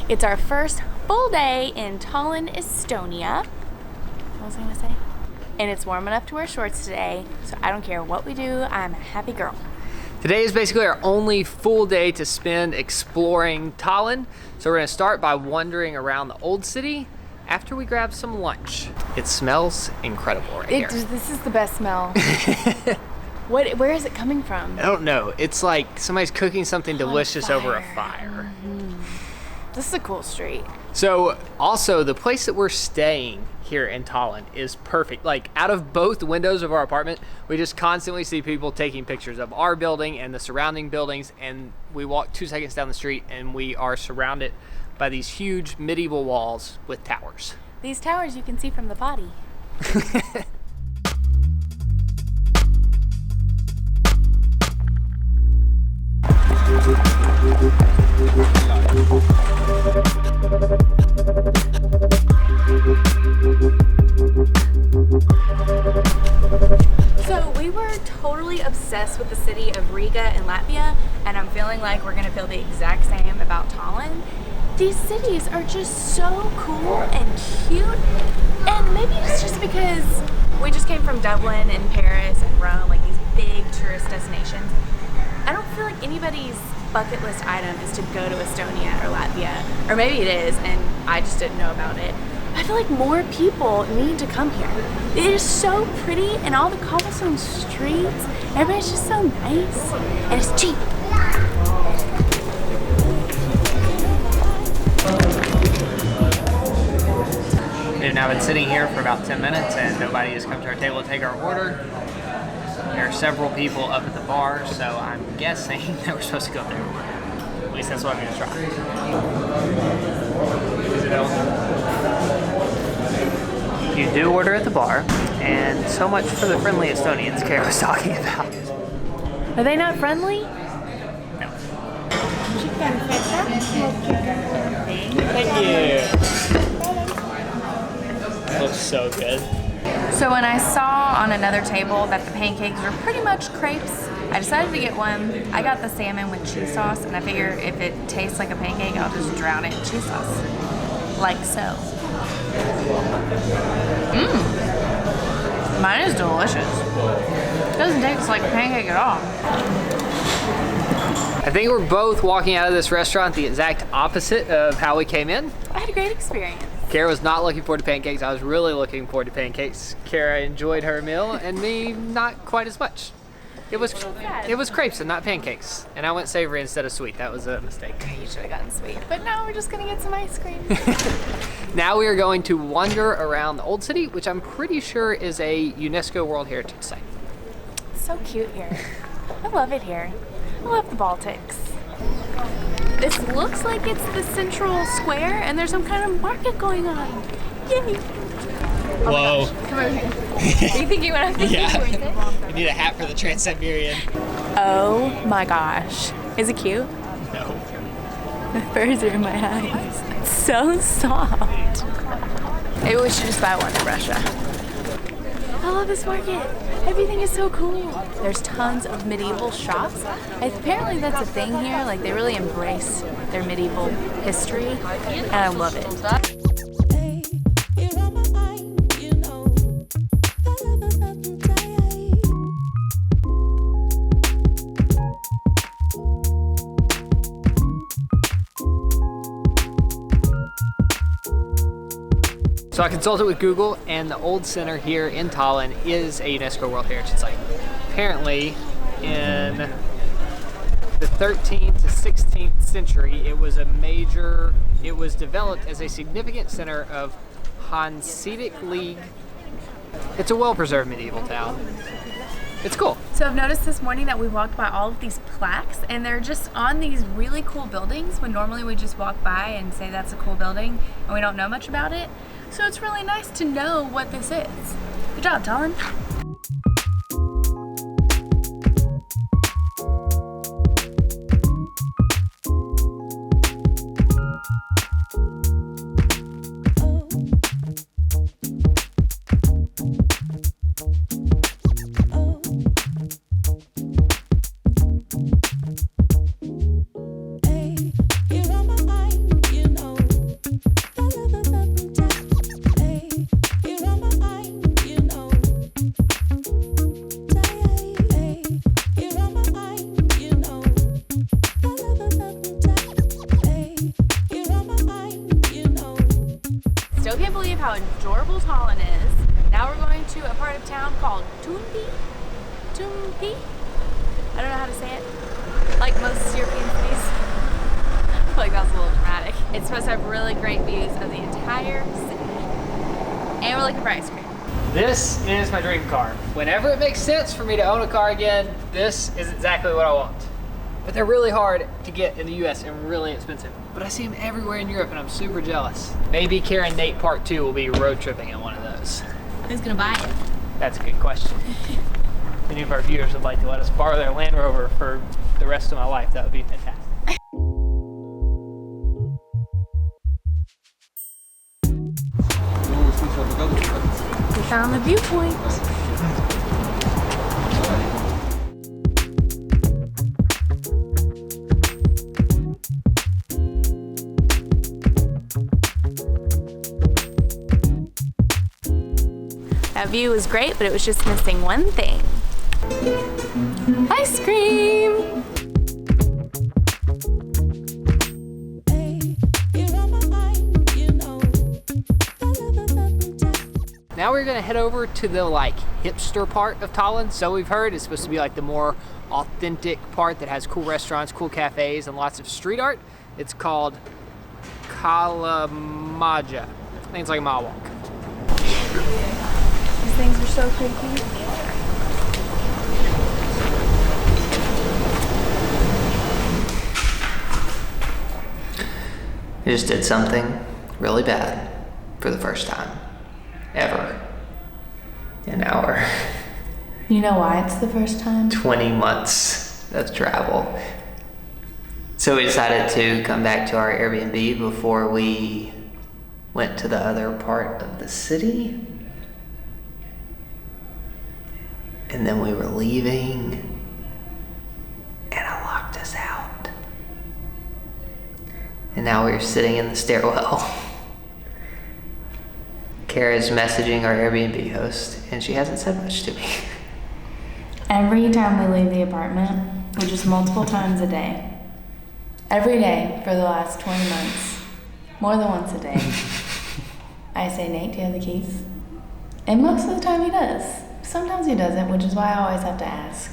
It's our first full day in Tallinn, Estonia. What was I gonna say? And it's warm enough to wear shorts today, so I don't care what we do, I'm a happy girl. Today is basically our only full day to spend exploring Tallinn. So we're gonna start by wandering around the old city after we grab some lunch. It smells incredible right here. This is the best smell. Where is it coming from? I don't know. It's like somebody's cooking something delicious over a fire. This is a cool street. So also the place that we're staying here in Tallinn is perfect. Like out of both windows of our apartment, we just constantly see people taking pictures of our building and the surrounding buildings, and we walk 2 seconds down the street and we are surrounded by these huge medieval walls with towers. These towers you can see from the potty. So we were totally obsessed with the city of Riga in Latvia, and I'm feeling like we're gonna feel the exact same about Tallinn. These cities are just so cool and cute, and maybe it's just because we just came from Dublin and Paris and Rome, like these big tourist destinations. I don't feel like anybody's bucket list item is to go to Estonia or Latvia, or maybe it is and I just didn't know about it. I feel like more people need to come here. It is so pretty, and all the cobblestone streets, everybody's just so nice, and it's cheap. We've now been sitting here for about 10 minutes and nobody has come to our table to take our order. There are several people up at the bar, so I'm guessing that we're supposed to go there. At least that's what I'm gonna try. Is it open? You do order at the bar, and so much for the friendly Estonians Kara was talking about. Are they not friendly? No. Thank you. Looks so good. So when I saw on another table that the pancakes were pretty much crepes, I decided to get one. I got the salmon with cheese sauce, and I figure if it tastes like a pancake, I'll just drown it in cheese sauce. Like so. Mine is delicious. It doesn't taste like a pancake at all. I think we're both walking out of this restaurant the exact opposite of how we came in. I had a great experience. Kara was not looking forward to pancakes. I was really looking forward to pancakes. Kara enjoyed her meal, and me not quite as much. It was crepes and not pancakes, and I went savory instead of sweet. That was a mistake. You should have gotten sweet. But now we're just gonna get some ice cream. Now we are going to wander around the old city, which I'm pretty sure is a UNESCO World Heritage Site. It's so cute here. I love it here. I love the Baltics. This looks like it's the central square, and there's some kind of market going on. Yay! Whoa. Come over here. Are you thinking what I'm thinking? Yeah. You need a hat for the Trans-Siberian. Oh my gosh. Is it cute? No. The furs are in my eyes. It's so soft. Maybe we should just buy one in Russia. I love this market. Everything is so cool. There's tons of medieval shops. Apparently that's a thing here. Like they really embrace their medieval history, and I love it. So I consulted with Google, and the old center here in Tallinn is a UNESCO World Heritage Site. Apparently, in the 13th to 16th century, it was developed as a significant center of Hanseatic League. It's a well-preserved medieval town. It's cool. So I've noticed this morning that we walked by all of these plaques, and they're just on these really cool buildings when normally we just walk by and say that's a cool building and we don't know much about it. So it's really nice to know what this is. Good job, Tallinn. You're on my mind, you know. town called Toompea. I don't know how to say it. Like most European cities. I feel like that was a little dramatic. It's supposed to have really great views of the entire city. And we're looking for ice cream. This is my dream car. Whenever it makes sense for me to own a car again, this is exactly what I want. But they're really hard to get in the US and really expensive. But I see them everywhere in Europe and I'm super jealous. Maybe Karen Nate Part 2 will be road tripping in one of those. Who's gonna buy it? That's a good question. If any of our viewers would like to let us borrow their Land Rover for the rest of my life, that would be fantastic. We found the viewpoint. That view was great, but it was just missing one thing. Ice cream! Now we're gonna head over to the like hipster part of Tallinn. So we've heard it's supposed to be like the more authentic part that has cool restaurants, cool cafes, and lots of street art. It's called Kalamaja. I think it's like a mile walk. These things are so creepy. I just did something really bad for the first time ever in our You know why it's the first time? 20 months of travel. So we decided to come back to our Airbnb before we went to the other part of the city. And then we were leaving and I locked us out. And now we're sitting in the stairwell. Kara's messaging our Airbnb host and she hasn't said much to me. Every time we leave the apartment, which is multiple times a day, every day for the last 20 months, more than once a day, I say, Nate, do you have the keys? And most of the time he does. Sometimes he doesn't, which is why I always have to ask.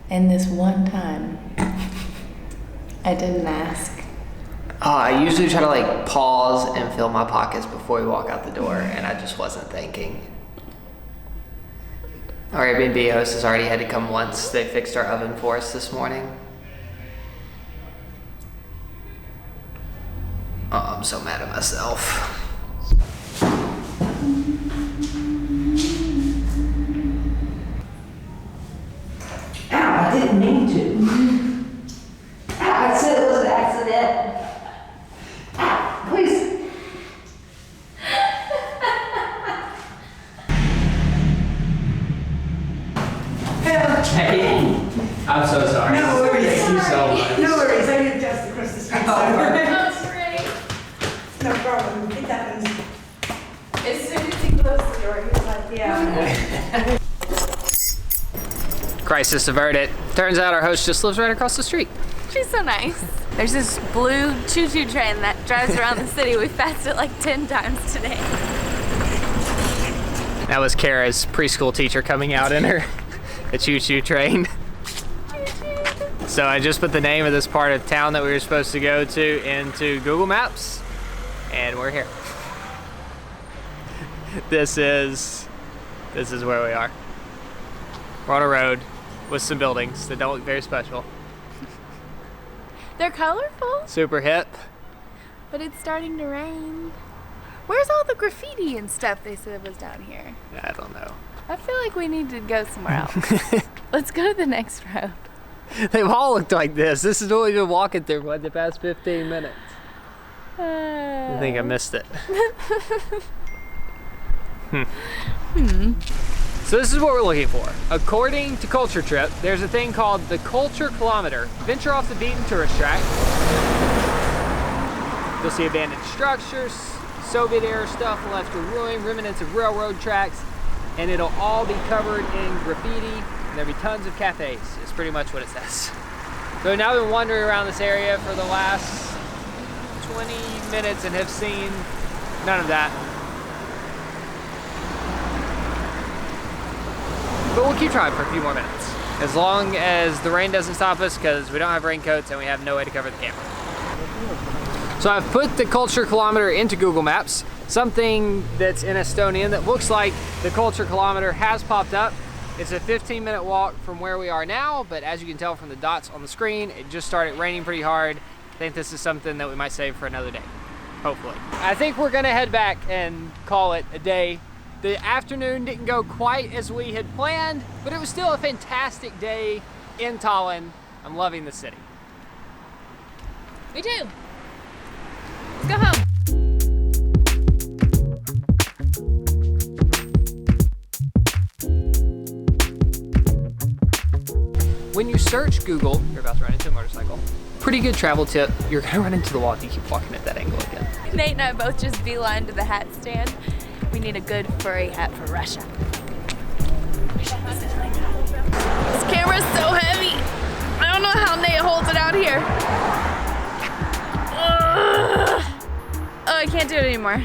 And this one time, I didn't ask. I usually try to like pause and fill my pockets before we walk out the door, and I just wasn't thinking. Our Airbnb host has already had to come once. They fixed our oven for us this morning. Oh, I'm so mad at myself. Ow, I didn't mean to. Ow, I said it was an accident. Ow, please. Hey, I'm so sorry. No worries. Thank you so much. No worries, I did just across the street. That's great. No problem, it happens. As soon as he closed the door, he was like, Yeah. Crisis averted. Turns out our host just lives right across the street. she's so nice. There's this blue choo-choo train that drives around the city. We've passed it like 10 times today. That was Kara's preschool teacher coming out in her a choo-choo train. So I just put the name of this part of town that we were supposed to go to into Google Maps, and we're here. This is where we are. We're on a road with some buildings that don't look very special. They're colorful, Super hip. but it's starting to rain. Where's all the graffiti and stuff they said was down here? I don't know. I feel like we need to go somewhere else. Let's go to the next road. They've all looked like this. This is what we've been walking through for the past 15 minutes. I think I missed it. So this is what we're looking for. According to Culture Trip, there's a thing called the Culture Kilometer. Venture off the beaten tourist track. You'll see abandoned structures, Soviet era stuff left to ruin, remnants of railroad tracks, and it'll all be covered in graffiti, and there'll be tons of cafes. It's pretty much what it says. So now I've been wandering around this area for the last 20 minutes and have seen none of that. but we'll keep trying for a few more minutes. As long as the rain doesn't stop us, because we don't have raincoats and we have no way to cover the camera. So I've put the culture kilometer into Google Maps, something that's in Estonian that looks like the culture kilometer has popped up. It's a 15-minute walk from where we are now, but as you can tell from the dots on the screen, it just started raining pretty hard. I think this is something that we might save for another day, hopefully. I think we're gonna head back and call it a day. The afternoon didn't go quite as we had planned, but it was still a fantastic day in Tallinn. I'm loving the city. Me too. Let's go home. When you search Google, you're about to run into a motorcycle. Pretty good travel tip, you're gonna run into the wall if you keep walking at that angle again. Nate and I both just beeline to the hat stand. We need a good furry hat for Russia. This camera's so heavy. I don't know how Nate holds it out here. Ugh. Oh, I can't do it anymore.